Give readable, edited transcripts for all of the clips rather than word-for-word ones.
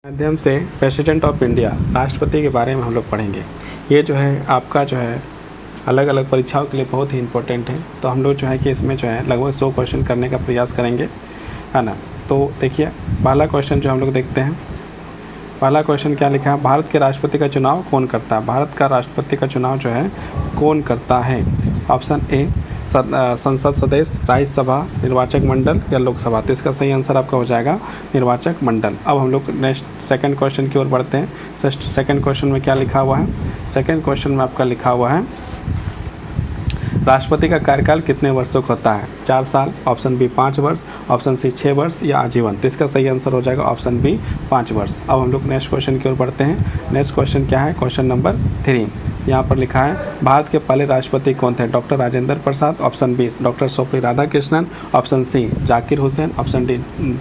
माध्यम से president of India राष्ट्रपति के बारे में हम लोग पढ़ेंगे। ये जो है आपका जो है अलग अलग परीक्षाओं के लिए बहुत ही इंपॉर्टेंट है। तो हम लोग जो है कि इसमें जो है लगभग 100 क्वेश्चन करने का प्रयास करेंगे, है ना। तो देखिए पहला क्वेश्चन जो हम लोग देखते हैं, पहला क्वेश्चन क्या लिखा है, भारत के राष्ट्रपति का चुनाव कौन करता है। भारत का राष्ट्रपति का चुनाव जो है कौन करता है। ऑप्शन ए संसद सदस्य, राज्यसभा, निर्वाचक मंडल या लोकसभा। तो इसका सही आंसर आपका हो जाएगा निर्वाचक मंडल। अब हम लोग नेक्स्ट सेकंड क्वेश्चन की ओर बढ़ते हैं। सेकंड क्वेश्चन में क्या लिखा हुआ है, सेकंड क्वेश्चन में आपका लिखा हुआ है राष्ट्रपति का कार्यकाल कितने वर्षों का होता है। 4 साल, ऑप्शन बी 5 वर्ष, ऑप्शन सी 6 वर्ष या आजीवन। तो इसका सही आंसर हो जाएगा ऑप्शन बी 5 वर्ष। अब हम लोग नेक्स्ट क्वेश्चन की ओर बढ़ते हैं। नेक्स्ट क्वेश्चन क्या है, क्वेश्चन नंबर 3। यहाँ पर लिखा है भारत के पहले राष्ट्रपति कौन थे। Doctor Rajendra Prasad, option B doctor Sarvepalli Radhakrishnan, option C Zakir Hussain, option D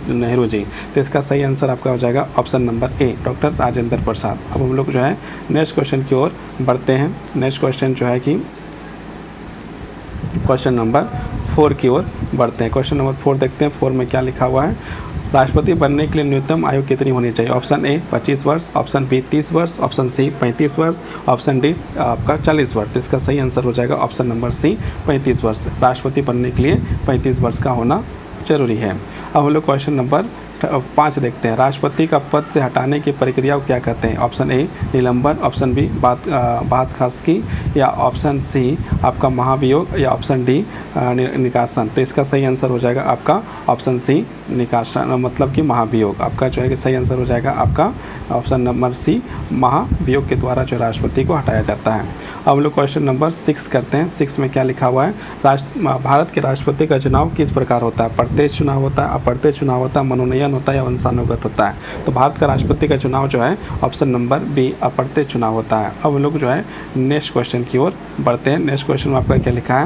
Nehru ji. तो इसका सही आंसर आपका हो जाएगा option number A doctor Rajendra Prasad. अब हम लोग जो है नेक्स्ट क्वेश्चन की ओर बढ़ते हैं। नेक्स्ट क्वेश्चन जो है कि क्वेश्चन नंबर 4 की ओर बढ़ते हैं। क्वेश्चन नंबर 4 देखते हैं। 4 में क्या लिखा हुआ है, राष्ट्रपति बनने के लिए न्यूनतम आयु कितनी होनी चाहिए। ऑप्शन ए 25 वर्ष, ऑप्शन बी 30 वर्ष, ऑप्शन सी 35 वर्ष, ऑप्शन डी आपका 40 वर्ष। तो इसका सही आंसर हो जाएगा ऑप्शन नंबर सी 35 वर्ष। राष्ट्रपति बनने के लिए 35 वर्ष का होना जरूरी है। अब हम लोग क्वेश्चन नंबर 5 देखते हैं। राष्ट्रपति का पद से हटाने की प्रक्रिया को क्या कहते हैं। ऑप्शन ए निलंबन, ऑप्शन बी बर्खास्तगी या ऑप्शन सी आपका महाभियोग या ऑप्शन डी निकासन। तो इसका सही आंसर हो जाएगा आपका ऑप्शन सी निकासन, मतलब कि महाभियोग। आपका जो है कि सही आंसर हो जाएगा आपका ऑप्शन नंबर सी महाभियोग के द्वारा जो राष्ट्रपति को हटाया जाता है। अब हम लोग क्वेश्चन नंबर 6 करते हैं। 6 में क्या लिखा हुआ है, भारत के राष्ट्रपति का चुनाव किस प्रकार होता है। प्रत्यक्ष चुनाव होता है, अप्रत्यक्ष चुनाव होता है, मनोनयन होता है या वंशानुगत होता है। तो भारत का राष्ट्रपति का चुनाव जो है ऑप्शन नंबर बी अप्रत्यक्ष चुनाव होता है। अब हम लोग जो है नेक्स्ट क्वेश्चन की ओर बढ़ते हैं। नेक्स्ट क्वेश्चन में आपका क्या लिखा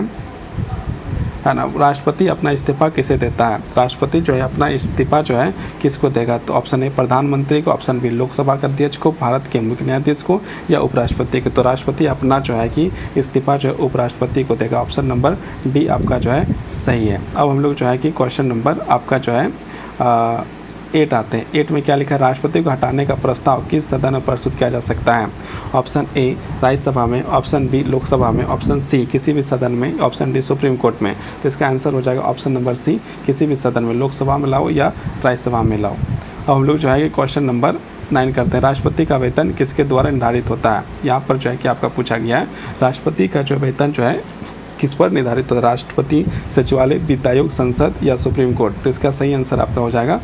है ना, राष्ट्रपति अपना इस्तीफा किसे देता है। राष्ट्रपति जो है अपना इस्तीफा जो है किसको देगा। तो ऑप्शन ए प्रधानमंत्री को, ऑप्शन बी लोकसभा के अध्यक्ष को, भारत के मुख्य न्यायाधीश को या उपराष्ट्रपति को। तो राष्ट्रपति अपना जो है कि इस्तीफा जो है उपराष्ट्रपति को देगा। ऑप्शन नंबर डी आपका जो है सही है। अब हम लोग जो है कि क्वेश्चन नंबर आपका जो है 8 आते हैं। 8 में क्या लिखा है, राष्ट्रपति को हटाने का प्रस्ताव किस सदन में प्रस्तुत किया जा सकता है। ऑप्शन ए राज्यसभा में, ऑप्शन बी लोकसभा में, ऑप्शन सी किसी भी सदन में, ऑप्शन डी सुप्रीम कोर्ट में। तो इसका आंसर हो जाएगा ऑप्शन नंबर सी किसी भी सदन में, लोकसभा में लाओ या राज्यसभा में लाओ। अब हम लोग जो है क्वेश्चन नंबर 9 करते हैं। राष्ट्रपति का वेतन किसके द्वारा निर्धारित होता है। यहाँ पर जो है कि आपका पूछा गया है राष्ट्रपति का जो वेतन जो है किस पर निर्धारित होता है। राष्ट्रपति, सचिवालय, वित्त आयोग, संसद या सुप्रीम कोर्ट। तो इसका सही आंसर आपका हो जाएगा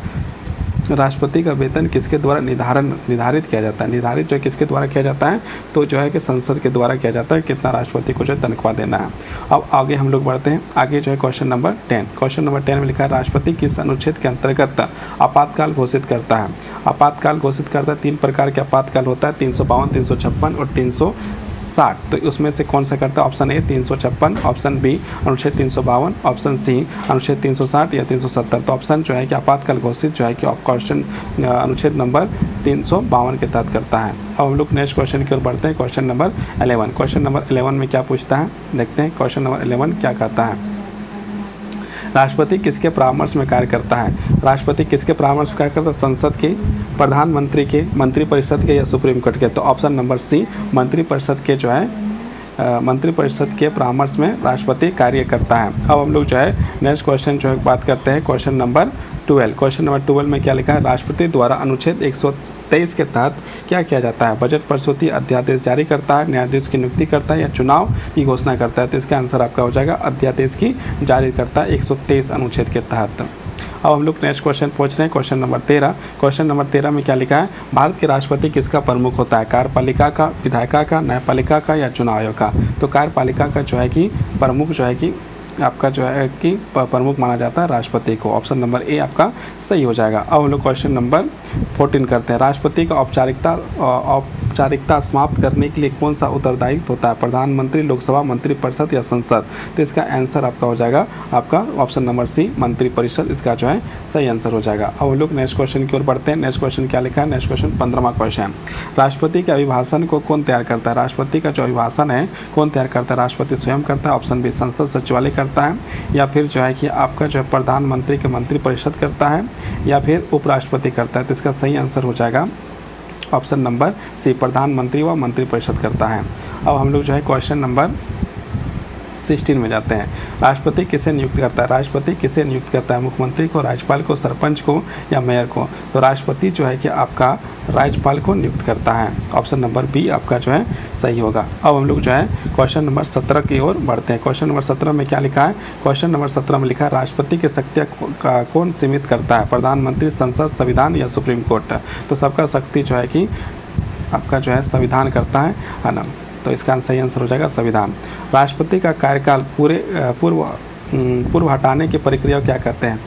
राष्ट्रपति का वेतन किसके द्वारा निर्धारित किया जाता है। निर्धारित जो किसके द्वारा किया जाता है, तो जो है कि संसद के द्वारा किया जाता है कितना राष्ट्रपति को जो तनख्वाह देना है। अब आगे हम लोग बढ़ते हैं। आगे जो है क्वेश्चन नंबर 10। क्वेश्चन नंबर 10 में लिखा है राष्ट्रपति किस अनुच्छेद के अंतर्गत आपातकाल घोषित करता है। आपातकाल घोषित करता है, 3 प्रकार के आपातकाल होता है, 352, 356 और 360। तो उसमें से कौन सा करता है। ऑप्शन ए 356, ऑप्शन बी अनुच्छेद 352, ऑप्शन सी अनुच्छेद 360 या 370। तो ऑप्शन जो है कि आपातकाल घोषित जो है कि क्वेश्चन अनुच्छेद नंबर 352 के तहत करता है। अब हम लोग नेक्स्ट क्वेश्चन की ओर बढ़ते हैं। Question number 11। क्वेश्चन नंबर 11 में क्या पूछता है, देखते हैं क्वेश्चन नंबर 11 क्या कहता है। राष्ट्रपति किसके परामर्श में कार्य करता है। राष्ट्रपति किसके परामर्श में कार्य करता है, संसद के, प्रधानमंत्री के, मंत्रिपरिषद के या सुप्रीम कोर्ट के। तो ऑप्शन नंबर सी मंत्रिपरिषद के जो है मंत्रिपरिषद के परामर्श में राष्ट्रपति कार्य करता है। अब हम लोग जो है नेक्स्ट क्वेश्चन जो है बात करते हैं। Question number 12। क्वेश्चन नंबर 12 में क्या लिखा है, राष्ट्रपति द्वारा अनुच्छेद 123 के तहत क्या किया जाता है। बजट प्रस्तुति, अध्यादेश जारी करता है, न्यायाधीश की नियुक्ति करता है या चुनाव की घोषणा करता है। तो इसका आंसर आपका हो जाएगा अध्यादेश की जारी करता है 123 अनुच्छेद के तहत। अब हम लोग नेक्स्ट क्वेश्चन पूछ रहे हैं। Question number 13। क्वेश्चन नंबर 13 में क्या लिखा है, भारत के राष्ट्रपति किसका प्रमुख होता है। कार्यपालिका का, विधायिका का, न्यायपालिका का या चुनाव आयोग का। तो कार्यपालिका का जो है कि प्रमुख जो है कि आपका जो है कि प्रमुख माना जाता है राष्ट्रपति को। ऑप्शन नंबर ए आपका सही हो जाएगा। अब हम लोग क्वेश्चन नंबर 14 करते हैं। राष्ट्रपति का औपचारिकता समाप्त करने के लिए कौन सा उत्तरदायित्व होता है? प्रधानमंत्री, लोकसभा, मंत्रिपरिषद या संसद? तो इसका आंसर आपका हो जाएगा आपका ऑप्शन नंबर सी, मंत्रिपरिषद इसका जो है सही आंसर हो जाएगा। अब हम लोग नेक्स्ट क्वेश्चन की ओर बढ़ते हैं। नेक्स्ट क्वेश्चन क्या लिखा है? नेक्स्ट क्वेश्चन 15वां क्वेश्चन, राष्ट्रपति के अभिभाषण को कौन तैयार करता है? राष्ट्रपति का जो अभिभाषण है कौन तैयार करता है? राष्ट्रपति स्वयं करता है, ऑप्शन बी संसद सचिवालय करता है, या फिर जो है कि आपका जो है प्रधानमंत्री के मंत्रिपरिषद करता है, या फिर उपराष्ट्रपति करता है? तो इसका सही आंसर हो जाएगा ऑप्शन नंबर सी, प्रधानमंत्री व मंत्रिपरिषद करता है। अब हम लोग जो है क्वेश्चन नंबर 16 में जाते हैं। राष्ट्रपति किसे नियुक्त करता है? राष्ट्रपति किसे नियुक्त करता है? मुख्यमंत्री को, राज्यपाल को, सरपंच को या मेयर को? तो राष्ट्रपति जो है कि आपका राज्यपाल को नियुक्त करता है, ऑप्शन नंबर बी आपका जो है सही होगा। अब हम लोग जो है क्वेश्चन नंबर 17 की ओर बढ़ते हैं। क्वेश्चन नंबर 17 में क्या लिखा है? क्वेश्चन नंबर 17 में लिखा है राष्ट्रपति की शक्तियाँ का कौन सीमित करता है? प्रधानमंत्री, संसद, संविधान या सुप्रीम कोर्ट? तो सबका शक्ति जो है कि आपका जो है संविधान करता है ना, तो इसका सही आंसर हो जाएगा संविधान। राष्ट्रपति का कार्यकाल पूर्व हटाने की प्रक्रिया क्या कहते हैं?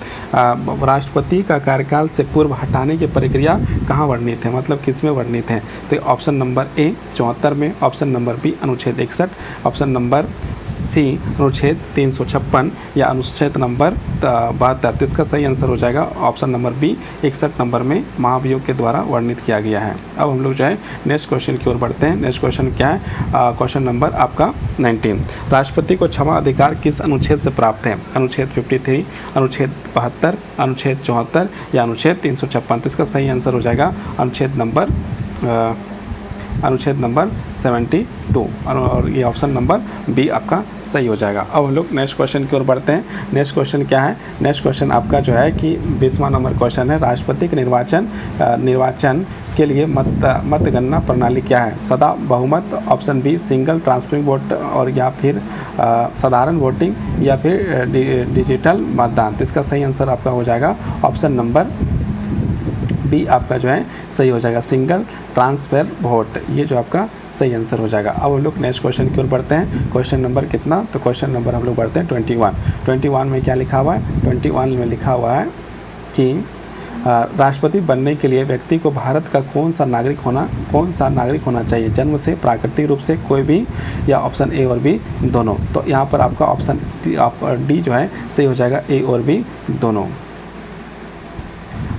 राष्ट्रपति का कार्यकाल से पूर्व हटाने की प्रक्रिया कहाँ वर्णित है, मतलब किस में वर्णित है? तो ऑप्शन नंबर ए 74 में, ऑप्शन नंबर बी अनुच्छेद 61, ऑप्शन नंबर सी अनुच्छेद 356 या अनुच्छेद नंबर 72। तो इसका सही आंसर हो जाएगा ऑप्शन नंबर बी 61 नंबर में महाभियोग के द्वारा वर्णित किया गया है। अब हम लोग जो है नेक्स्ट क्वेश्चन की ओर बढ़ते हैं। नेक्स्ट क्वेश्चन क्या है? क्वेश्चन नंबर आपका 19, राष्ट्रपति को क्षमा अधिकार किस अनुच्छेद से प्राप्त है? अनुच्छेद 53, अनुच्छेद 72, अनुच्छेद 74 या अनुच्छेद 356? तो इसका सही आंसर हो जाएगा अनुच्छेद नंबर 72 और ये ऑप्शन नंबर बी आपका सही हो जाएगा। अब हम लोग नेक्स्ट क्वेश्चन की ओर बढ़ते हैं। नेक्स्ट क्वेश्चन क्या है? नेक्स्ट क्वेश्चन आपका जो है कि 20वां नंबर क्वेश्चन है, राष्ट्रपति के निर्वाचन के लिए मतगणना प्रणाली क्या है? सदा बहुमत, option B single transferring vote और या फिर साधारण वोटिंग या फिर डिजिटल मतदान? तो इसका सही आंसर आपका हो जाएगा ऑप्शन नंबर बी आपका जो है सही हो जाएगा, सिंगल ट्रांसफर वोट, ये जो आपका सही आंसर हो जाएगा। अब हम लोग नेक्स्ट क्वेश्चन की ओर बढ़ते हैं। क्वेश्चन नंबर कितना? तो क्वेश्चन नंबर हम लोग बढ़ते हैं 21 में क्या लिखा हुआ है? 21 में लिखा हुआ है कि राष्ट्रपति बनने के लिए व्यक्ति को भारत का कौन सा नागरिक होना चाहिए? जन्म से, प्राकृतिक रूप से, कोई भी, या ऑप्शन ए और बी दोनों? तो यहाँ पर आपका ऑप्शन डी जो है सही हो जाएगा, ए और बी दोनों।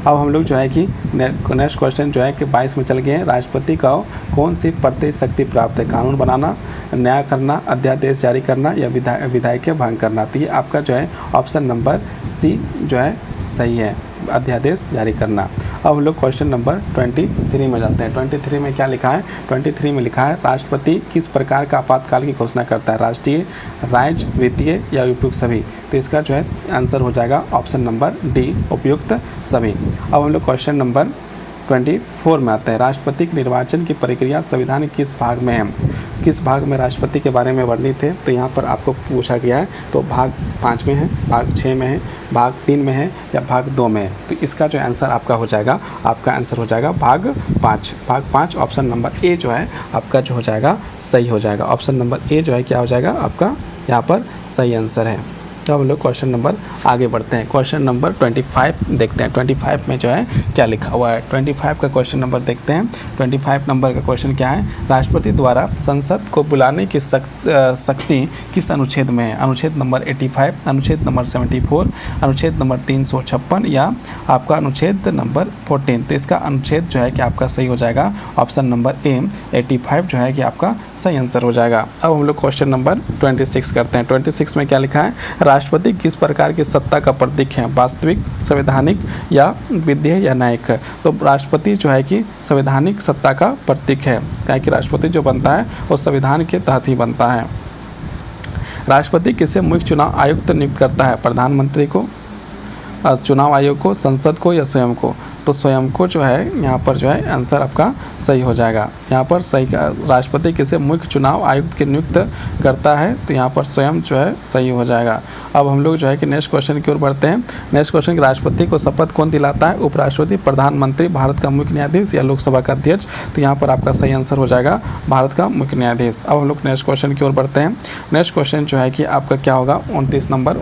अब हम लोग जो है कि नेक्स्ट क्वेश्चन जो है कि 22 में चल गए हैं। राष्ट्रपति को कौन सी प्रत्येक शक्ति प्राप्त है? कानून बनाना, न्याय करना, अध्यादेश जारी करना या विधायिक भंग करना? तो ये आपका जो है ऑप्शन नंबर सी जो है सही है, अध्यादेश जारी करना। अब हम लोग क्वेश्चन नंबर 23 में जाते हैं। 23 में क्या लिखा है? 23 में लिखा है राष्ट्रपति किस प्रकार का आपातकाल की घोषणा करता है? राष्ट्रीय, राज्य, वित्तीय या उपयुक्त सभी? तो इसका जो है आंसर हो जाएगा ऑप्शन नंबर डी, उपयुक्त सभी। अब हम लोग क्वेश्चन नंबर 24 में आते हैं। राष्ट्रपति के निर्वाचन की प्रक्रिया संविधान के किस भाग में है? किस भाग में राष्ट्रपति के बारे में वर्णित है? तो यहाँ पर आपको पूछा गया है, तो भाग 5 में है, भाग 6 में है, भाग 3 में है या भाग 2 में है? तो इसका जो आंसर आपका हो जाएगा, आपका आंसर हो जाएगा भाग 5। भाग 5 ऑप्शन नंबर ए जो है आपका जो हो जाएगा सही हो जाएगा। ऑप्शन नंबर ए जो है क्या हो जाएगा आपका यहाँ पर सही आंसर है। तो हम लोग क्वेश्चन नंबर आगे बढ़ते हैं। क्वेश्चन नंबर 25 देखते हैं। 25 में जो है क्या लिखा हुआ है? 25 का क्वेश्चन नंबर देखते हैं। 25 नंबर का क्वेश्चन क्या है? राष्ट्रपति द्वारा संसद को बुलाने की शक्ति किस अनुच्छेद में है? अनुच्छेद नंबर 85, अनुच्छेद नंबर 74, अनुच्छेद नंबर 356 या आपका अनुच्छेद नंबर 14? तो इसका अनुच्छेद जो है कि आपका सही हो जाएगा ऑप्शन नंबर ए 85 जो है कि आपका सही आंसर हो जाएगा। अब हम लोग क्वेश्चन नंबर 26 करते हैं। 26 में क्या लिखा है? राष्ट्रपति किस प्रकार की सत्ता का प्रतीक है? वास्तविक, संवैधानिक या विधेय या न्यायिक? तो राष्ट्रपति जो है कि संवैधानिक सत्ता का प्रतीक है, क्या कि राष्ट्रपति जो बनता है वो संविधान के तहत ही बनता है। राष्ट्रपति किसे मुख्य चुनाव आयुक्त नियुक्त करता है? प्रधानमंत्री को, चुनाव आयोग को, संसद को या स्वयं को? तो स्वयं को जो है यहाँ पर जो है आंसर आपका सही हो जाएगा। यहाँ पर सही का राष्ट्रपति किसे मुख्य चुनाव आयुक्त के नियुक्त करता है? तो यहाँ पर स्वयं जो है सही हो जाएगा। अब हम लोग जो है कि नेक्स्ट क्वेश्चन की ओर बढ़ते हैं। नेक्स्ट क्वेश्चन, राष्ट्रपति को शपथ कौन दिलाता है? उपराष्ट्रपति, प्रधानमंत्री, भारत का मुख्य न्यायाधीश या लोकसभा का अध्यक्ष? तो यहाँ पर आपका सही आंसर हो जाएगा भारत का मुख्य न्यायाधीश। अब हम लोग नेक्स्ट क्वेश्चन की ओर बढ़ते हैं। नेक्स्ट क्वेश्चन जो है कि आपका क्या होगा? 29 नंबर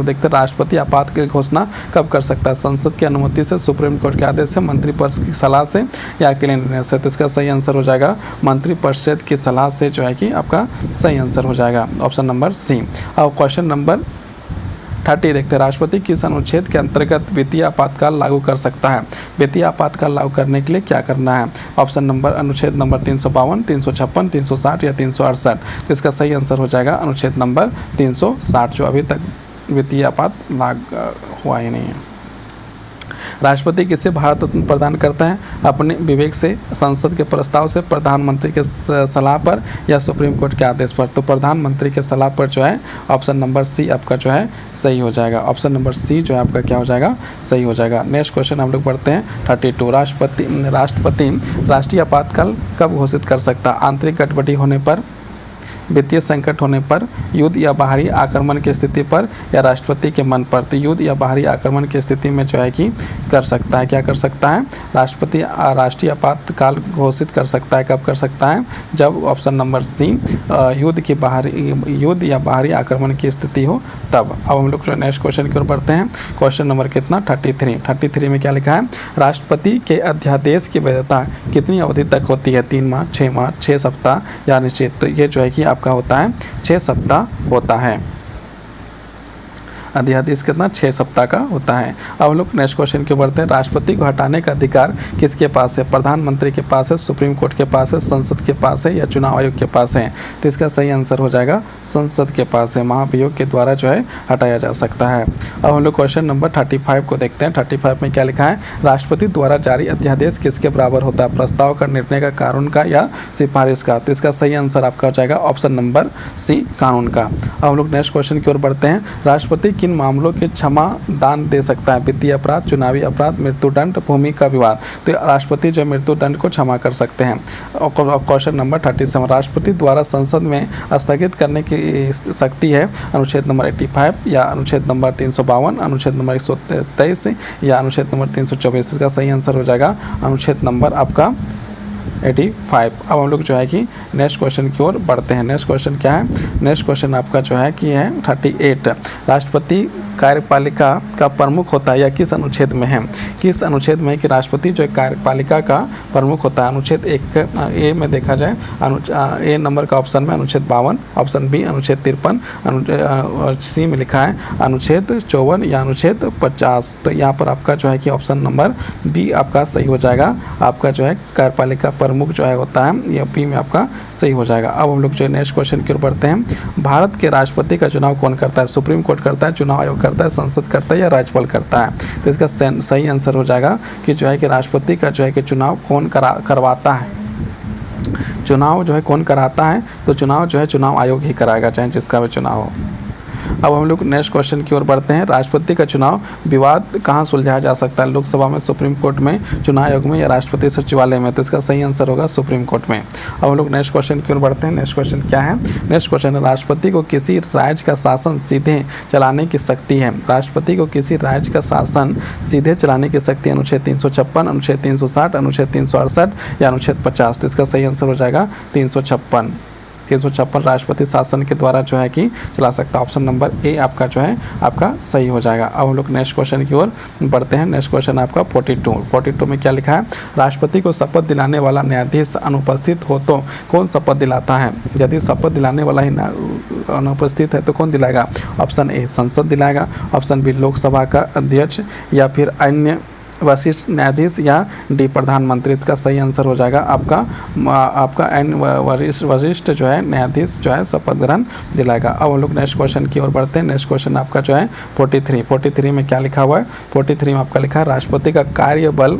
देखते हैं। राष्ट्रपति आपातकाल की घोषणा कब कर सकता है? संसद की अनुमति से, सुप्रीम कोर्ट के आदेश से, मंत्रिपरिषद की सलाह से या अकेले निर्णय से? तो इसका सही आंसर हो जाएगा मंत्रिपरिषद की सलाह से जो है कि आपका सही आंसर हो जाएगा ऑप्शन नंबर सी। अब क्वेश्चन नंबर 30 देखते हैं। राष्ट्रपति किस अनुच्छेद के अंतर्गत वित्तीय आपातकाल लागू कर सकता है? वित्तीय आपातकाल लागू करने के लिए क्या करना है? ऑप्शन नंबर अनुच्छेद नंबर 352, 356, 360 या 368। तो इसका सही आंसर हो जाएगा अनुच्छेद नंबर 360, जो अभी तक वित्तीय आपात लागू हुआ ही नहीं है। राष्ट्रपति किसे भारत रत्न प्रदान करता है? अपने विवेक से, संसद के प्रस्ताव से, प्रधानमंत्री के सलाह पर या सुप्रीम कोर्ट के आदेश पर? तो प्रधानमंत्री के सलाह पर जो है ऑप्शन नंबर सी आपका जो है सही हो जाएगा। ऑप्शन नंबर सी जो है आपका क्या हो जाएगा? सही हो जाएगा। नेक्स्ट क्वेश्चन हम लोग पढ़ते हैं 32। राष्ट्रपति राष्ट्रीय आपातकाल कब घोषित कर सकता? आंतरिक गड़बड़ी होने पर, वित्तीय संकट होने पर, युद्ध या बाहरी आक्रमण की स्थिति पर या राष्ट्रपति के मन पर? तो युद्ध या बाहरी आक्रमण की स्थिति में जो है कि कर सकता है, क्या कर सकता है? राष्ट्रपति राष्ट्रीय आपातकाल घोषित कर सकता है। कब कर सकता है? जब ऑप्शन नंबर सी युद्ध या बाहरी आक्रमण की स्थिति हो तब। अब हम लोग नेक्स्ट क्वेश्चन की ओर बढ़ते हैं। क्वेश्चन नंबर कितना? 33 में क्या लिखा है? राष्ट्रपति के अध्यादेश की वैधता कितनी अवधि तक होती है? 3 माह, 6 माह, 6 सप्ताह या निश्चित? तो ये जो है कि आपका होता है 6 सप्ताह होता है। अध्यादेश कितना? 6 सप्ताह का होता है। अब हम लोग नेक्स्ट क्वेश्चन की बढ़ते हैं। राष्ट्रपति को हटाने का अधिकार किसके पास है? प्रधानमंत्री के पास है, सुप्रीम कोर्ट के पास है, संसद के पास है या चुनाव आयोग के पास है? तो इसका सही आंसर हो जाएगा संसद के पास है। महाभियोग के द्वारा जो है हटाया जा सकता है। अब हम लोग क्वेश्चन नंबर 35 को देखते हैं। 35 में क्या लिखा है? राष्ट्रपति द्वारा जारी अध्यादेश किसके बराबर होता है? प्रस्ताव का, निर्णय का, कानून का या सिफारिश का? तो इसका सही आंसर आपका हो जाएगा ऑप्शन नंबर सी, कानून का। अब हम लोग नेक्स्ट क्वेश्चन की ओर बढ़ते हैं। राष्ट्रपति किन मामलों के क्षमा दान दे सकता है? वित्तीय अपराध, चुनावी अपराध, मृत्युदंड, भूमि का विवाद? तो राष्ट्रपति जो मृत्युदंड को क्षमा कर सकते हैं। Question number 37। राष्ट्रपति द्वारा संसद में स्थगित करने की शक्ति है? अनुच्छेद नंबर 85 या अनुच्छेद नंबर 352, अनुच्छेद नंबर 123 या अनुच्छेद नंबर 324? इसका सही आंसर हो जाएगा अनुच्छेद नंबर आपका 85। अब हम लोग जो है कि नेक्स्ट क्वेश्चन की ओर बढ़ते हैं। नेक्स्ट क्वेश्चन क्या है? नेक्स्ट क्वेश्चन आपका जो है कि है 38। राष्ट्रपति कार्यपालिका का प्रमुख होता है या किस अनुच्छेद में है? किस अनुच्छेद में कि राष्ट्रपति जो कार्यपालिका का प्रमुख होता है? अनुच्छेद 1 ए में देखा जाए, ए नंबर का ऑप्शन में अनुच्छेद 52, ऑप्शन बी अनुच्छेद 53, सी में लिखा है अनुच्छेद 54 या अनुच्छेद 50। तो यहाँ पर आपका जो है कि ऑप्शन नंबर बी आपका सही हो जाएगा। आपका जो है कार्यपालिका प्रमुख जो है होता है, ये बी में आपका सही हो जाएगा। अब हम लोग जो नेक्स्ट क्वेश्चन की ओर बढ़ते हैं। भारत के राष्ट्रपति का चुनाव कौन करता है? सुप्रीम कोर्ट करता है, चुनाव आयोग करता है, संसद करता है या राज्यपाल करता है? तो इसका सही आंसर हो जाएगा कि जो है कि राष्ट्रपति का जो है कि चुनाव कौन करवाता है? चुनाव जो है कौन कराता है? तो चुनाव जो है चुनाव आयोग ही कराएगा, चाहे जिसका भी चुनाव हो। अब हम लोग नेक्स्ट क्वेश्चन की ओर बढ़ते हैं। राष्ट्रपति का चुनाव विवाद कहाँ सुलझाया जा सकता है? लोकसभा में, सुप्रीम कोर्ट में, चुनाव आयोग में या राष्ट्रपति सचिवालय में? तो इसका सही आंसर होगा सुप्रीम कोर्ट में। अब हम लोग नेक्स्ट क्वेश्चन की ओर बढ़ते हैं। नेक्स्ट क्वेश्चन क्या है? नेक्स्ट क्वेश्चन है राष्ट्रपति को किसी राज्य का शासन सीधे चलाने की शक्ति है? राष्ट्रपति को किसी राज्य का शासन सीधे चलाने की शक्ति अनुच्छेद 356, अनुच्छेद 360, अनुच्छेद 368 या अनुच्छेद 50? तो इसका सही आंसर हो जाएगा 356। 356 राष्ट्रपति शासन के द्वारा जो है कि चला सकता है। ऑप्शन नंबर ए आपका जो है आपका सही हो जाएगा। अब हम लोग नेक्स्ट क्वेश्चन की ओर बढ़ते हैं। नेक्स्ट क्वेश्चन आपका 42 में क्या लिखा है? राष्ट्रपति को शपथ दिलाने वाला न्यायाधीश अनुपस्थित हो तो कौन शपथ दिलाता है? यदि शपथ दिलाने वाला ही अनुपस्थित है तो कौन दिलाएगा? ऑप्शन ए संसद दिलाएगा, ऑप्शन बी लोकसभा का अध्यक्ष या फिर अन्य वरिष्ठ न्यायाधीश या डी प्रधानमंत्री? का सही आंसर हो जाएगा आपका एन वरिष्ठ जो है न्यायाधीश जो है शपथ ग्रहण दिलाएगा। अब हम लोग नेक्स्ट क्वेश्चन की ओर बढ़ते हैं। नेक्स्ट क्वेश्चन आपका जो है 43 में क्या लिखा हुआ है? 43 में आपका लिखा है राष्ट्रपति का कार्यबल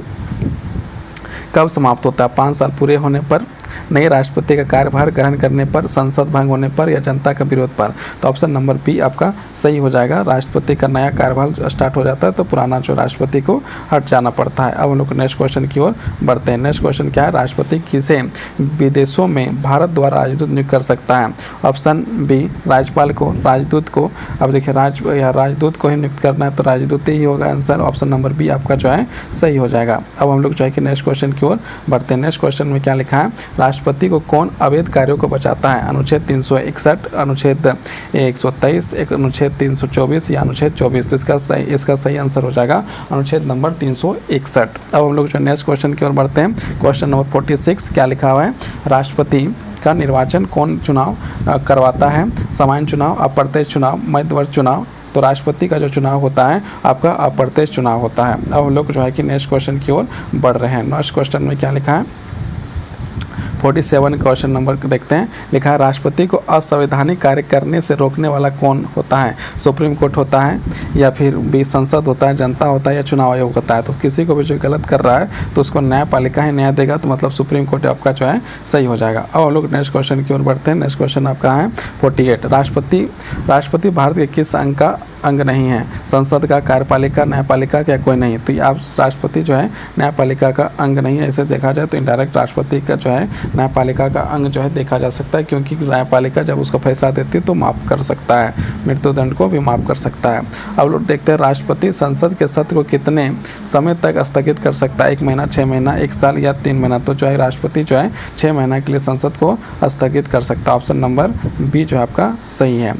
कब समाप्त होता है? 5 साल पूरे होने पर, नए राष्ट्रपति का कार्यभार ग्रहण करने पर, संसद भंग होने पर या जनता का विरोध पर? तो ऑप्शन नंबर बी आपका सही हो जाएगा। राष्ट्रपति का नया कार्यभार स्टार्ट हो जाता है तो पुराना जो राष्ट्रपति को हट जाना पड़ता है। अब हम लोग नेक्स्ट क्वेश्चन की ओर बढ़ते हैं। नेक्स्ट क्वेश्चन क्या है? राष्ट्रपति किसे विदेशों में भारत द्वारा राजदूत नियुक्त कर सकता है? ऑप्शन बी राज्यपाल को, राजदूत को। अब देखिए राजदूत को ही नियुक्त करना है तो राजदूत ही होगा आंसर। ऑप्शन नंबर बी आपका जो है सही हो जाएगा। अब हम लोग जो है कि नेक्स्ट क्वेश्चन की ओर बढ़ते हैं। नेक्स्ट क्वेश्चन में क्या लिखा है? राष्ट्रपति को कौन अवैध कार्यों को बचाता है? अनुच्छेद 361, अनुच्छेद 123, एक अनुच्छेद 324 या अनुच्छेद 24। तो इसका सही आंसर हो जाएगा अनुच्छेद नंबर 361। अब हम लोग जो नेक्स्ट क्वेश्चन की ओर बढ़ते हैं। क्वेश्चन नंबर 46 क्या लिखा हुआ है? राष्ट्रपति का निर्वाचन कौन चुनाव करवाता है? सामान्य चुनाव, अप्रत्यक्ष चुनाव, मध्यवर्ती चुनाव। तो राष्ट्रपति का जो चुनाव होता है आपका अप्रत्यक्ष चुनाव होता है। अब हम लोग जो है कि नेक्स्ट क्वेश्चन की ओर बढ़ रहे हैं। नेक्स्ट क्वेश्चन में क्या लिखा है? 47 क्वेश्चन नंबर देखते हैं। लिखा है राष्ट्रपति को असंवैधानिक कार्य करने से रोकने वाला कौन होता है? सुप्रीम कोर्ट होता है या फिर भी संसद होता है, जनता होता है या चुनाव आयोग होता है? तो किसी को भी जो गलत कर रहा है तो उसको न्यायपालिका ही न्याय देगा, तो मतलब सुप्रीम कोर्ट आपका जो है सही हो जाएगा। अब हम लोग नेक्स्ट क्वेश्चन की ओर बढ़ते हैं। नेक्स्ट क्वेश्चन आपका है 48। राष्ट्रपति भारत के किस अंग नहीं है? संसद का, कार्यपालिका, न्यायपालिका या कोई नहीं? तो आप राष्ट्रपति जो है न्यायपालिका का अंग नहीं है। इसे देखा जाए तो इनडायरेक्ट राष्ट्रपति का जो है न्यायपालिका का अंग जो है देखा जा सकता है, क्योंकि न्यायपालिका जब उसको फैसला देती है तो माफ़ कर सकता है, मृत्युदंड को भी माफ़ कर सकता है। अब लोग देखते हैं राष्ट्रपति संसद के सत्र को कितने समय तक स्थगित कर सकता है? 1 महीना, 6 महीना, 1 साल या 3 महीना? तो जो है राष्ट्रपति जो है 6 महीना के लिए संसद को स्थगित कर सकता है। ऑप्शन नंबर बी जो है आपका सही है।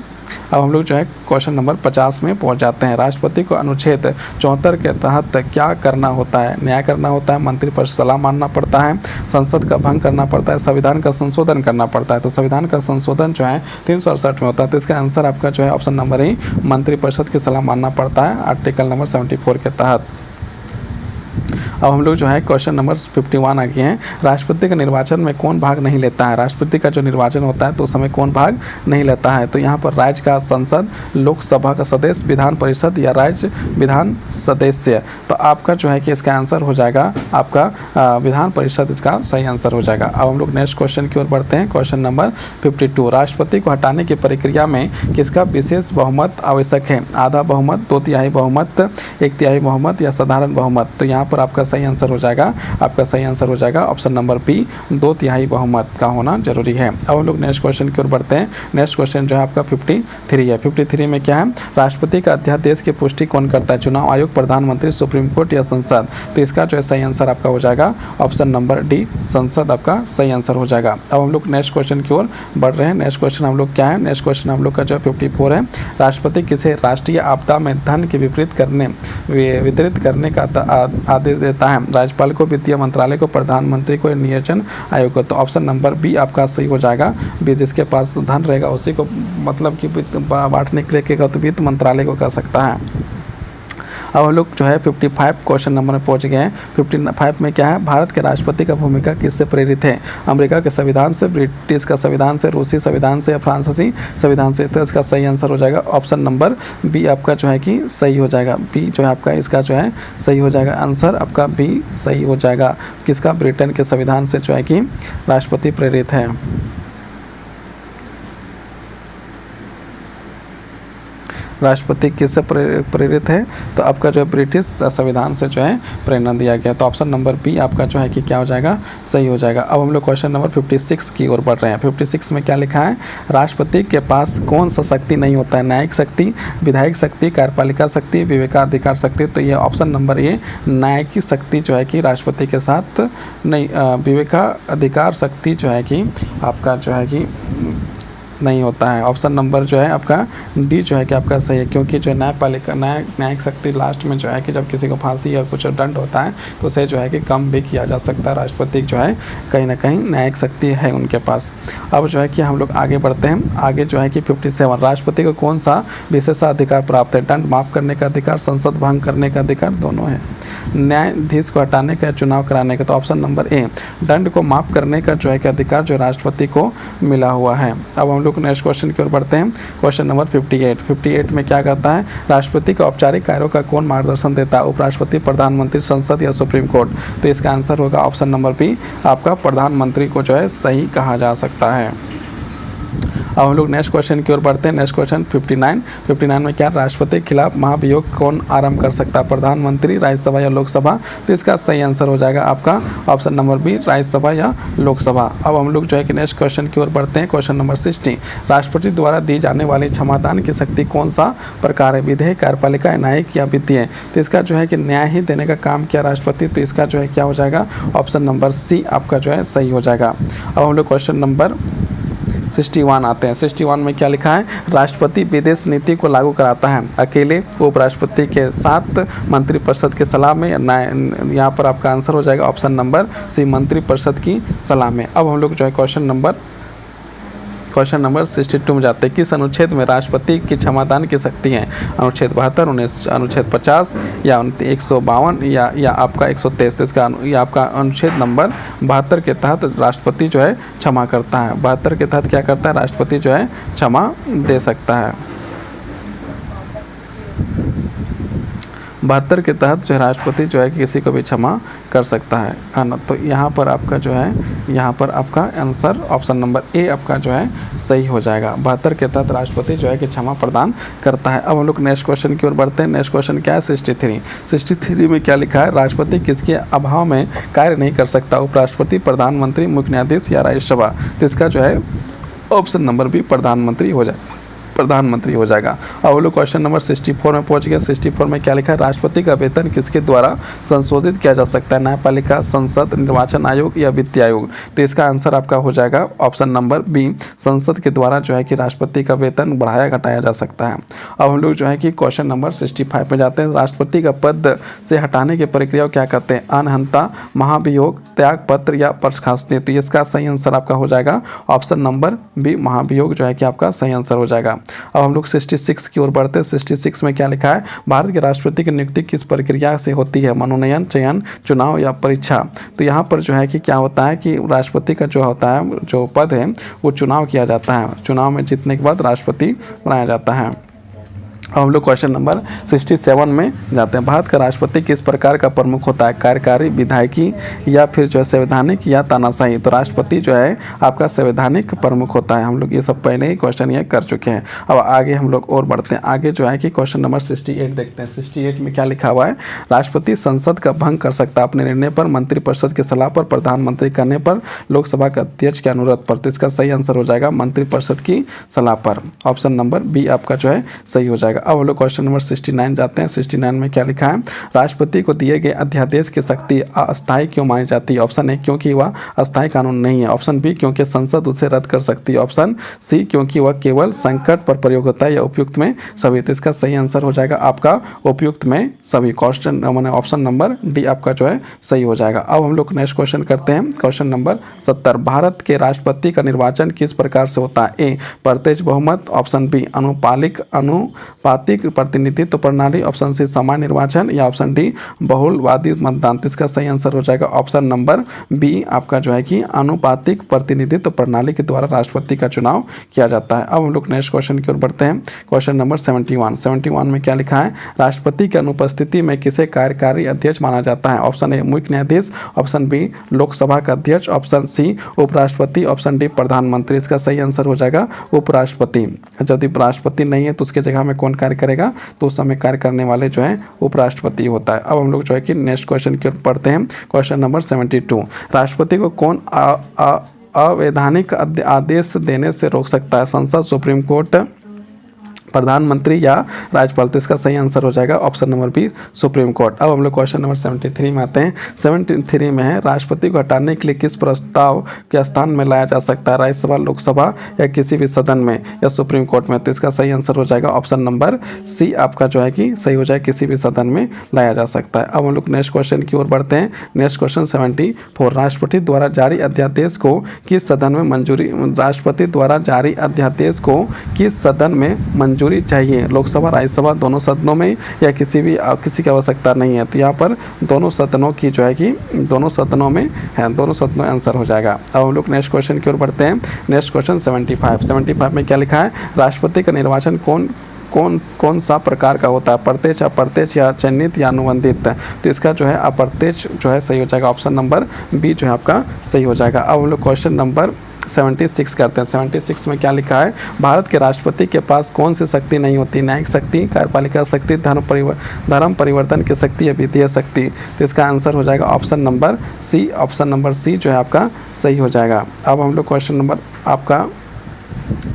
अब हम लोग जो है क्वेश्चन नंबर 50 में पहुंच जाते हैं। राष्ट्रपति को अनुच्छेद 74 के तहत क्या करना होता है? न्याय करना होता है, मंत्रिपरिषद सलाह मानना पड़ता है, संसद का भंग करना पड़ता है, संविधान का संशोधन करना पड़ता है। तो संविधान का संशोधन जो है 368 में होता है। तो इसका आंसर आपका जो है ऑप्शन नंबर ए, मंत्रिपरिषद की सलाह मानना पड़ता है आर्टिकल नंबर 74 के तहत। अब हम लोग जो है क्वेश्चन नंबर 51 आ गए हैं। राष्ट्रपति का निर्वाचन में कौन भाग नहीं लेता है? राष्ट्रपति का जो निर्वाचन होता है तो उस समय कौन भाग नहीं लेता है? तो यहाँ पर राज्य का संसद, लोकसभा का सदस्य, विधान परिषद या राज्य विधान सदस्य। तो आपका जो है कि इसका आंसर हो जाएगा आपका विधान परिषद, इसका सही आंसर हो जाएगा। अब हम लोग नेक्स्ट क्वेश्चन की ओर बढ़ते हैं। Question number 52। राष्ट्रपति को हटाने की प्रक्रिया में किसका विशेष बहुमत आवश्यक है? आधा बहुमत, 2/3 बहुमत, 1/3 बहुमत या साधारण बहुमत? तो यहाँ पर आपका सही आंसर हो जाएगा, आपका सही आंसर हो जाएगा ऑप्शन नंबर बी, 2/3 बहुमत का होना जरूरी है। अब हम लोग नेक्स्ट क्वेश्चन की ओर बढ़ते हैं। नेक्स्ट क्वेश्चन जो है आपका 53 है। 53 में क्या है? राष्ट्रपति का अध्यादेश की पुष्टि कौन करता है? चुनाव आयोग, प्रधानमंत्री, सुप्रीम कोर्ट या संसद? तो इसका जो है सही आंसर आपका हो जाएगा ऑप्शन नंबर डी, संसद आपका सही आंसर हो जाएगा। अब हम लोग नेक्स्ट क्वेश्चन की ओर बढ़ रहे हैं। नेक्स्ट क्वेश्चन हम लोग क्या है? नेक्स्ट क्वेश्चन हम लोग का जो है 54 है। राष्ट्रपति किसे राष्ट्रीय आपदा में धन के वितरित करने का आदेश देता है? राज्यपाल को, वित्तीय मंत्रालय को, प्रधानमंत्री को, नियोजन आयोग को? तो ऑप्शन नंबर बी आपका सही हो जाएगा। बी, जिसके पास धन रहेगा उसी को मतलब कि बांटने के लिए तो वित्त मंत्रालय को कर सकता है। अब हम लोग जो है 55 क्वेश्चन नंबर में पहुंच गए हैं। 55 में क्या है? भारत के राष्ट्रपति का भूमिका किससे प्रेरित है? अमेरिका के संविधान से, ब्रिटिश का संविधान से, रूसी संविधान से या फ्रांसीसी संविधान से? तो इसका सही आंसर हो जाएगा ऑप्शन नंबर बी आपका जो है कि सही हो जाएगा। बी जो है आपका इसका जो है सही हो जाएगा, आंसर आपका बी सही हो जाएगा। किसका? ब्रिटेन के संविधान से जो है कि राष्ट्रपति प्रेरित है। राष्ट्रपति किससे प्रेरित है? तो आपका जो है ब्रिटिश संविधान से जो है प्रेरणा दिया गया। तो ऑप्शन नंबर बी आपका जो है कि क्या हो जाएगा? सही हो जाएगा। अब हम लोग क्वेश्चन नंबर 56 की ओर बढ़ रहे हैं। 56 में क्या लिखा है? राष्ट्रपति के पास कौन सा शक्ति नहीं होता है? न्यायिक शक्ति, विधायक शक्ति, कार्यपालिका शक्ति, विवेकाधिकार शक्ति? तो ये ऑप्शन नंबर ए, न्यायिक शक्ति जो है कि राष्ट्रपति के साथ नहीं, विवेकाधिकार शक्ति जो है कि आपका जो है कि नहीं होता है। ऑप्शन नंबर जो है आपका डी जो है कि आपका सही है, क्योंकि जो न्यायपालिका न्यायिक शक्ति लास्ट में जो है कि जब किसी को फांसी या कुछ दंड होता है तो उसे जो है कि कम भी किया जा सकता है। राष्ट्रपति जो है कहीं ना कहीं न्यायिक शक्ति है उनके पास। अब जो है कि हम लोग आगे बढ़ते हैं। आगे जो है कि 57, राष्ट्रपति को कौन सा विशेषाधिकार प्राप्त है? दंड माफ़ करने का अधिकार, संसद भंग करने का अधिकार, दोनों है। न्यायाधीश को हटाने का, चुनाव कराने का? तो ऑप्शन नंबर ए, दंड को माफ़ करने का जो है कि अधिकार जो राष्ट्रपति को मिला हुआ है। अब हम लोग नेक्स्ट क्वेश्चन की ओर बढ़ते हैं। क्वेश्चन नंबर 58 में क्या कहता है? राष्ट्रपति को औपचारिक कार्यों का कौन मार्गदर्शन देता है? उपराष्ट्रपति, प्रधानमंत्री, संसद या सुप्रीम कोर्ट? तो इसका आंसर होगा ऑप्शन नंबर बी, आपका प्रधानमंत्री को जो है सही कहा जा सकता है। अब हम लोग नेक्स्ट क्वेश्चन की ओर बढ़ते हैं। नेक्स्ट क्वेश्चन 59 में क्या, राष्ट्रपति के खिलाफ महाभियोग कौन आरंभ कर सकता है, प्रधानमंत्री, राज्यसभा या लोकसभा। तो इसका सही आंसर हो जाएगा आपका ऑप्शन नंबर बी, राज्यसभा या लोकसभा। अब हम लोग जो है कि नेक्स्ट क्वेश्चन की ओर बढ़ते हैं। क्वेश्चन नंबर 60, राष्ट्रपति द्वारा दी जाने वाली क्षमादान की शक्ति कौन सा प्रकार है, विधेयक, कार्यपालिका, न्यायिक या वित्तीय। तो इसका जो है कि न्याय ही देने का काम किया राष्ट्रपति, तो इसका जो है क्या हो जाएगा, ऑप्शन नंबर सी आपका जो है सही हो जाएगा। अब हम लोग क्वेश्चन नंबर 61 आते हैं। 61 में क्या लिखा है, राष्ट्रपति विदेश नीति को लागू कराता है अकेले, उपराष्ट्रपति के साथ, मंत्रिपरिषद के सलाह में, यहाँ पर आपका आंसर हो जाएगा ऑप्शन नंबर सी, मंत्रिपरिषद की सलाह में। अब हम लोग जो है क्वेश्चन नंबर 62 में जाते हैं। किस अनुच्छेद में राष्ट्रपति की क्षमादान की शक्ति है, अनुच्छेद 72, अनुच्छेद 50 या 152 या आपका 123। तो इसका या आपका अनुच्छेद नंबर 72 के तहत राष्ट्रपति जो है क्षमा करता है। 72 के तहत क्या करता है, राष्ट्रपति जो है क्षमा दे सकता है। 72 के तहत जो है राष्ट्रपति जो है किसी को भी क्षमा कर सकता है ना। तो यहाँ पर आपका जो है, यहाँ पर आपका आंसर ऑप्शन नंबर ए आपका जो है सही हो जाएगा। 72 के तहत राष्ट्रपति जो है कि क्षमा प्रदान करता है। अब हम लोग नेक्स्ट क्वेश्चन की ओर बढ़ते हैं। नेक्स्ट क्वेश्चन क्या है, 63 में क्या लिखा है, राष्ट्रपति किसके अभाव में कार्य नहीं कर सकता, उपराष्ट्रपति, प्रधानमंत्री, मुख्य न्यायाधीश या राज्यसभा। तो इसका जो है ऑप्शन नंबर बी, प्रधानमंत्री हो जाएगा। अब लोग क्वेश्चन नंबर 64 में पहुंच गए। 64 में क्या लिखा है, राष्ट्रपति का वेतन किसके द्वारा संशोधित किया जा सकता है, न्यायपालिका, संसद, निर्वाचन आयोग या वित्तीय आयोग। तो इसका आंसर आपका हो जाएगा ऑप्शन नंबर बी, संसद के द्वारा जो है कि राष्ट्रपति का वेतन बढ़ाया घटाया जा सकता है। अब हम लोग जो है कि क्वेश्चन नंबर 65 में जाते हैं। राष्ट्रपति का पद से हटाने की प्रक्रिया को क्या कहते हैं, अनहंता, महाभियोग, त्याग पत्र या बर्खास्तगी। तो इसका सही आंसर आपका हो जाएगा ऑप्शन नंबर बी, महाभियोग जो है कि आपका सही आंसर हो जाएगा। अब हम लोग 66 की ओर बढ़ते हैं। 66 में क्या लिखा है, भारत के राष्ट्रपति की नियुक्ति किस प्रक्रिया से होती है, मनोनयन, चयन, चुनाव या परीक्षा। तो यहाँ पर जो है कि क्या होता है कि राष्ट्रपति का जो होता है, जो पद है वो चुनाव किया जाता है, चुनाव में जीतने के बाद राष्ट्रपति बनाया जाता है। अब हम लोग क्वेश्चन नंबर 67 में जाते हैं। भारत का राष्ट्रपति किस प्रकार का प्रमुख होता है, कार्यकारी, विधायकी या फिर जो है संवैधानिक या तानाशाही। तो राष्ट्रपति जो है आपका संवैधानिक प्रमुख होता है। हम लोग ये सब पहले ही क्वेश्चन ये कर चुके हैं। अब आगे हम लोग और बढ़ते हैं। आगे जो है कि क्वेश्चन नंबर 68 देखते हैं। 68 में क्या लिखा हुआ है, राष्ट्रपति संसद का भंग कर सकता है अपने निर्णय पर, मंत्रिपरिषद की सलाह पर, प्रधानमंत्री करने पर, लोकसभा के अध्यक्ष के अनुरोध पर। तो इसका सही आंसर हो जाएगा मंत्रिपरिषद की सलाह पर, ऑप्शन नंबर बी आपका जो है सही हो जाएगा। अब हम लोग क्वेश्चन नंबर 69 जाते हैं। 69 में क्या लिखा है, राष्ट्रपति को दिए गए अध्यादेश की शक्ति अस्थायी क्यों मानी जाती है। ऑप्शन ए, क्योंकि वह अस्थायी कानून नहीं है। ऑप्शन बी, क्योंकि संसद उसे रद्द कर सकती है। ऑप्शन सी, क्योंकि वह केवल संकट पर प्रयोग होता है, या उपयुक्त में सभी। तो इसका सही आंसर हो जाएगा आपका उपयुक्त में सभी। क्वेश्चन मैंने ऑप्शन नंबर डी आपका जो है सही हो जाएगा। अब हम लोग नेक्स्ट क्वेश्चन करते हैं। क्वेश्चन नंबर 70, भारत के राष्ट्रपति का निर्वाचन किस प्रकार से होता है, ए प्रत्यक्ष बहुमत, ऑप्शन बी अनुपातिक प्रतिनिधित्व प्रणाली, ऑप्शन सी सामान्य निर्वाचन, या ऑप्शन डी बहुलवादी मतदान। तो इसका सही आंसर हो जाएगा ऑप्शन नंबर बी आपका जो है कि अनुपातिक प्रतिनिधित्व प्रणाली के द्वारा राष्ट्रपति का चुनाव किया जाता है। अब हम लोग नेक्स्ट क्वेश्चन की ओर बढ़ते हैं। क्वेश्चन नंबर 71 में क्या लिखा है, राष्ट्रपति की अनुपस्थिति में किसे कार्यकारी अध्यक्ष माना जाता है। ऑप्शन ए मुख्य न्यायाधीश, ऑप्शन बी लोकसभा का अध्यक्ष, ऑप्शन सी उपराष्ट्रपति, ऑप्शन डी प्रधानमंत्री। इसका सही आंसर हो जाएगा उपराष्ट्रपति। यदि राष्ट्रपति नहीं है तो उसके जगह में कौन कार्य करेगा, तो उस समय कार्य करने वाले जो है उपराष्ट्रपति होता है। अब हम लोग जो है कि नेक्स्ट क्वेश्चन की ओर पढ़ते हैं। क्वेश्चन नंबर 72, राष्ट्रपति को कौन अवैधानिक आदेश देने से रोक सकता है, संसद, सुप्रीम कोर्ट, प्रधानमंत्री या राज्यपाल। तो इसका सही आंसर हो जाएगा option number B supreme court. अब हम लोग क्वेश्चन नंबर 73 में आते हैं। 73 में है, राष्ट्रपति को हटाने के लिए किस प्रस्ताव के स्थान में लाया जा सकता है, राज्यसभा, लोकसभा या किसी भी सदन में या सुप्रीम कोर्ट में। तो इसका सही आंसर हो जाएगा ऑप्शन नंबर सी आपका जो है कि सही हो जाए, किसी भी सदन में लाया जा सकता है। अब हम लोग नेक्स्ट क्वेश्चन की ओर बढ़ते हैं। नेक्स्ट क्वेश्चन 74, राष्ट्रपति द्वारा जारी अध्यादेश को किस सदन में मंजूरी, राष्ट्रपति द्वारा जारी अध्यादेश को किस सदन में मंजूरी चाहिए, लोकसभा, राज्यसभा, दोनों सदनों में या किसी की आवश्यकता नहीं है। तो यहाँ पर दोनों सदनों की जो है कि दोनों सदनों में है, दोनों सदनों में आंसर हो जाएगा। अब हम लोग नेक्स्ट क्वेश्चन की ओर बढ़ते हैं। नेक्स्ट क्वेश्चन 75 में क्या लिखा है, राष्ट्रपति का निर्वाचन कौन सा प्रकार का होता है, प्रत्यक्ष, अप्रत्यक्ष या चयनित या अनुबंधित। तो इसका जो है अप्रत्यक्ष जो है सही हो जाएगा, ऑप्शन नंबर बी जो है आपका सही हो जाएगा। अब हम लोग क्वेश्चन नंबर 76 करते हैं। 76 में क्या लिखा है, भारत के राष्ट्रपति के पास कौन सी शक्ति नहीं होती, न्यायिक शक्ति, कार्यपालिका शक्ति, धर्म परिवर्तन की शक्ति या वित्तीय शक्ति। तो इसका आंसर हो जाएगा option number C. Option number C जो है आपका सही हो जाएगा। अब हम लोग क्वेश्चन नंबर आपका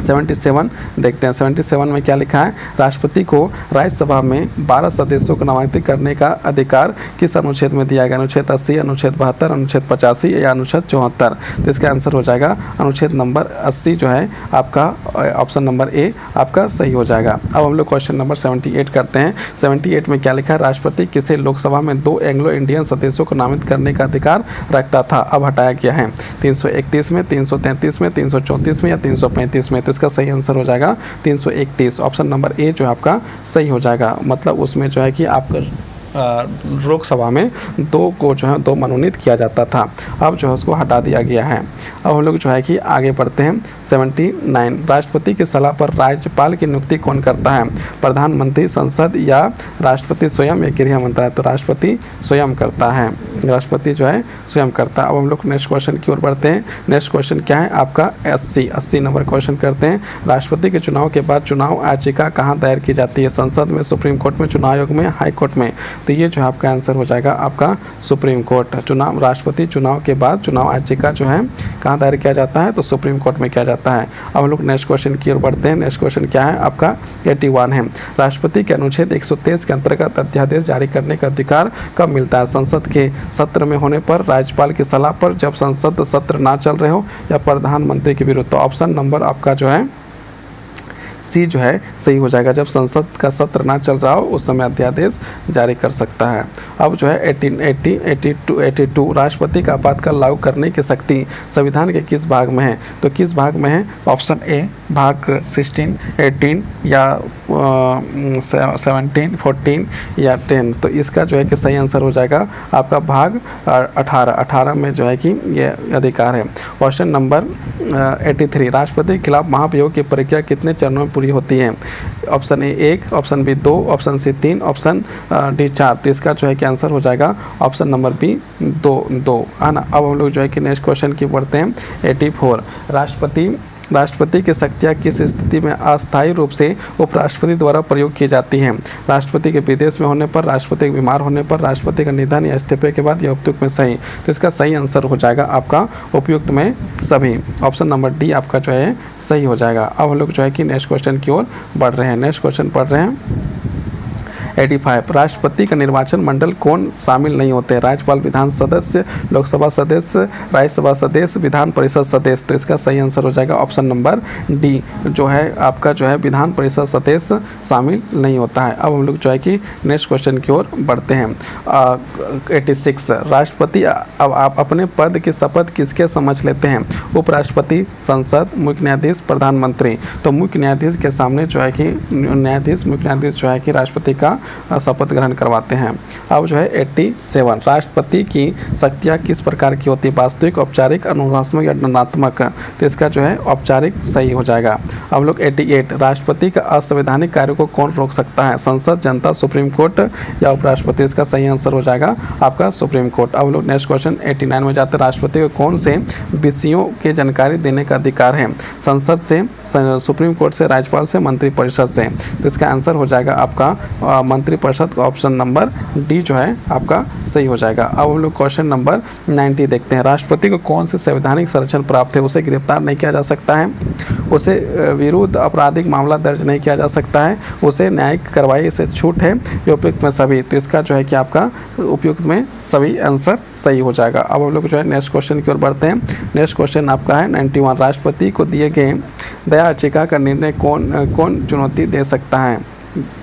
77 देखते हैं। 77 में क्या लिखा है, राष्ट्रपति को राज्यसभा में 12 सदस्यों को नामांकित करने का अधिकार किस अनुच्छेद में दिया गया, अनुच्छेद 80, अनुच्छेद 72, अनुच्छेद 85 या अनुच्छेद 74। तो इसका आंसर हो जाएगा अनुच्छेद नंबर 80 जो है आपका ऑप्शन नंबर ए आपका सही हो जाएगा। अब हम लोग क्वेश्चन नंबर 78 करते हैं। 78 में क्या लिखा है, राष्ट्रपति किसे लोकसभा में 2 एंग्लो इंडियन सदस्यों को नामित करने का अधिकार रखता था, अब हटाया गया है। 331 में, 333 में, 334 में या 335 में। तो इसका सही आंसर हो जाएगा 331। ऑप्शन नंबर ए जो आपका सही हो जाएगा। मतलब उसमें जो है कि आपका लोकसभा में 2 को जो है 2 मनोनीत किया जाता था, अब जो है उसको हटा दिया गया है। अब हम लोग जो है कि आगे बढ़ते हैं। 79 राष्ट्रपति की सलाह पर राज्यपाल की नियुक्ति कौन करता है, प्रधानमंत्री, संसद या राष्ट्रपति स्वयं या गृह मंत्रालय। तो राष्ट्रपति स्वयं करता है, राष्ट्रपति जो है स्वयं करता है। अब हम लोग नेक्स्ट क्वेश्चन की ओर बढ़ते हैं। नेक्स्ट क्वेश्चन क्या है आपका 80 नंबर क्वेश्चन करते हैं। राष्ट्रपति के चुनाव के बाद चुनाव याचिका कहाँ दायर की जाती है, संसद में, सुप्रीम कोर्ट में, चुनाव आयोग में, हाई कोर्ट में। तो ये जो है आपका आंसर हो जाएगा आपका सुप्रीम कोर्ट। चुनाव राष्ट्रपति चुनाव के बाद चुनाव याचिका जो है कहाँ दायर किया जाता है, तो सुप्रीम कोर्ट में किया जाता है। अब हम लोग नेक्स्ट क्वेश्चन की ओर बढ़ते हैं। नेक्स्ट क्वेश्चन क्या है आपका 81 है। राष्ट्रपति के अनुच्छेद 123 के अंतर्गत अध्यादेश जारी करने का अधिकार कब मिलता है, संसद के सत्र में होने पर, राज्यपाल की सलाह पर, जब संसद सत्र ना चल रहे हो, या प्रधानमंत्री के विरुद्ध। तो ऑप्शन नंबर आपका जो है सी जो है सही हो जाएगा। जब संसद का सत्र ना चल रहा हो उस समय अध्यादेश जारी कर सकता है। अब जो है 82 राष्ट्रपति का आपातकाल लागू करने की शक्ति संविधान के किस भाग में है, तो किस भाग में है, ऑप्शन ए भाग 16, 18 या 17, 14 या 10। तो इसका जो है कि सही आंसर हो जाएगा आपका भाग 18 में जो है कि ये अधिकार है। क्वेश्चन नंबर 83 राष्ट्रपति के खिलाफ महाभियोग की प्रक्रिया कितने चरणों में पूरी होती है, option A 1, option B 2, option C 3, option D 4। तो इसका जो है कि आंसर हो जाएगा ऑप्शन नंबर बी 2 है ना। अब हम लोग जो है कि नेक्स्ट क्वेश्चन की बढ़ते हैं। 84 राष्ट्रपति की शक्तियाँ किस स्थिति में अस्थायी रूप से उपराष्ट्रपति द्वारा प्रयोग की जाती हैं, राष्ट्रपति के विदेश में होने पर, राष्ट्रपति के बीमार होने पर, राष्ट्रपति का निधन या इस्तीफे के बाद, या उपयुक्त में सही। तो इसका सही आंसर हो जाएगा आपका उपयुक्त में सभी। ऑप्शन नंबर डी आपका जो है सही हो जाएगा। अब हम लोग जो है कि नेक्स्ट क्वेश्चन की ओर बढ़ रहे हैं। नेक्स्ट क्वेश्चन पढ़ रहे हैं 85 राष्ट्रपति का निर्वाचन मंडल कौन शामिल नहीं होते, राज्यपाल, विधान सदस्य, लोकसभा सदस्य, राज्यसभा सदस्य, विधान परिषद सदस्य। तो इसका सही आंसर हो जाएगा ऑप्शन नंबर डी जो है आपका जो है विधान परिषद सदस्य शामिल नहीं होता है। अब हम लोग जो है कि नेक्स्ट क्वेश्चन की ओर बढ़ते हैं। 86 राष्ट्रपति अब आप अपने पद की शपथ किसके समझ लेते हैं, उपराष्ट्रपति, संसद, मुख्य न्यायाधीश, प्रधानमंत्री। तो मुख्य न्यायाधीश के सामने जो है कि मुख्य न्यायाधीश जो है कि राष्ट्रपति का शपथ ग्रहण करवाते हैं। अब जो है 87 राष्ट्रपति की शक्तियाँ किस प्रकार की होती है, वास्तविक, औपचारिक, अनुशासनात्मक या दंडात्मक। तो इसका जो है औपचारिक सही हो जाएगा। अब लोग 88 राष्ट्रपति का असंवैधानिक कार्य को कौन रोक सकता है, संसद, जनता, सुप्रीम कोर्ट या उपराष्ट्रपति। इसका सही आंसर हो जाएगा आपका सुप्रीम कोर्ट। अब लोग नेक्स्ट क्वेश्चन 89 में जाते हैं। राष्ट्रपति को कौन से विषयों की जानकारी देने का अधिकार है, संसद से, सुप्रीम कोर्ट से, राज्यपाल से, मंत्रिपरिषद से। तो इसका आंसर हो जाएगा आपका मंत्रिपरिषद का ऑप्शन नंबर डी जो है आपका सही हो जाएगा। अब हम लोग क्वेश्चन नंबर 90 देखते हैं। राष्ट्रपति को कौन से संवैधानिक संरक्षण प्राप्त है, उसे गिरफ्तार नहीं किया जा सकता है, उसे विरुद्ध आपराधिक मामला दर्ज नहीं किया जा सकता है, उसे न्यायिक कार्रवाई से छूट है, या उपयुक्त में सभी। तो इसका जो है कि आपका उपयुक्त में सभी आंसर सही हो जाएगा। अब हम लोग जो है नेक्स्ट क्वेश्चन की ओर बढ़ते हैं। नेक्स्ट क्वेश्चन आपका है 91 राष्ट्रपति को दिए गए दया याचिका का निर्णय कौन चुनौती दे सकता है,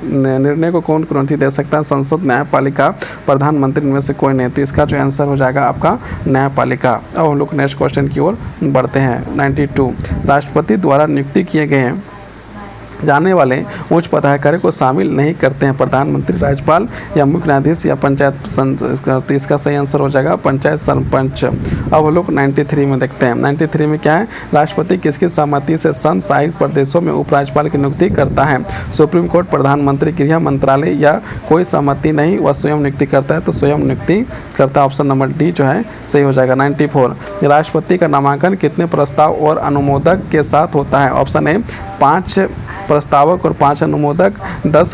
निर्णय को कौन चुनौती दे सकता है, संसद, न्यायपालिका, प्रधानमंत्री, इनमें से कोई नहीं। तो इसका जो आंसर हो जाएगा आपका न्यायपालिका। अब हम लोग नेक्स्ट क्वेश्चन की ओर बढ़ते हैं। 92 राष्ट्रपति द्वारा नियुक्ति किए गए जाने वाले उच्च पदाधिकारी को शामिल नहीं करते हैं, प्रधानमंत्री, राज्यपाल या मुख्य न्यायाधीश या पंचायत। तो इसका सही आंसर हो जाएगा पंचायत सरपंच। अब हम लोग 93 में देखते हैं। 93 में क्या है, राष्ट्रपति किसकी सहमति से संघ सहायक प्रदेशों में उपराज्यपाल की नियुक्ति करता है? सुप्रीम कोर्ट, प्रधानमंत्री, गृह मंत्रालय या कोई सहमति नहीं, वह स्वयं नियुक्ति करता है, तो स्वयं नियुक्ति करता है। ऑप्शन नंबर डी जो है सही हो जाएगा। 94, राष्ट्रपति का नामांकन कितने प्रस्ताव और अनुमोदक के साथ होता है? ऑप्शन ए 5 प्रस्तावक और 5 अनुमोदक, 10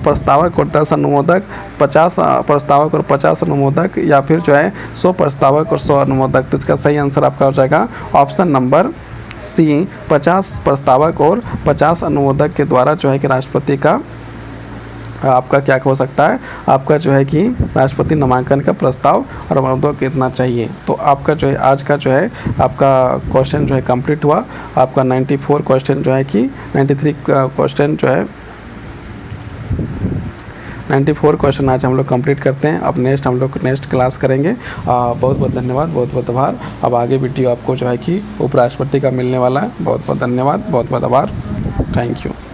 प्रस्तावक और 10 अनुमोदक, 50 प्रस्तावक और 50 अनुमोदक, या फिर जो है 100 प्रस्तावक और 100 अनुमोदक। तो इसका सही आंसर आपका हो जाएगा ऑप्शन नंबर सी, 50 प्रस्तावक और 50 अनुमोदक के द्वारा जो है कि राष्ट्रपति का आपका क्या हो सकता है, आपका जो है कि राष्ट्रपति नामांकन का प्रस्ताव और अनुमोदक कितना चाहिए। तो आपका जो है आज का जो है आपका क्वेश्चन जो है कंप्लीट हुआ। आपका 94 क्वेश्चन जो है कि 93 क्वेश्चन जो है 94 क्वेश्चन आज हम लोग कंप्लीट करते हैं। अब हम लोग नेक्स्ट क्लास करेंगे। बहुत बहुत धन्यवाद, बहुत बहुत आभार। अब आगे वीडियो आपको जो है कि उपराष्ट्रपति का मिलने वाला है। बहुत बहुत धन्यवाद, बहुत बहुत आभार। Thank you.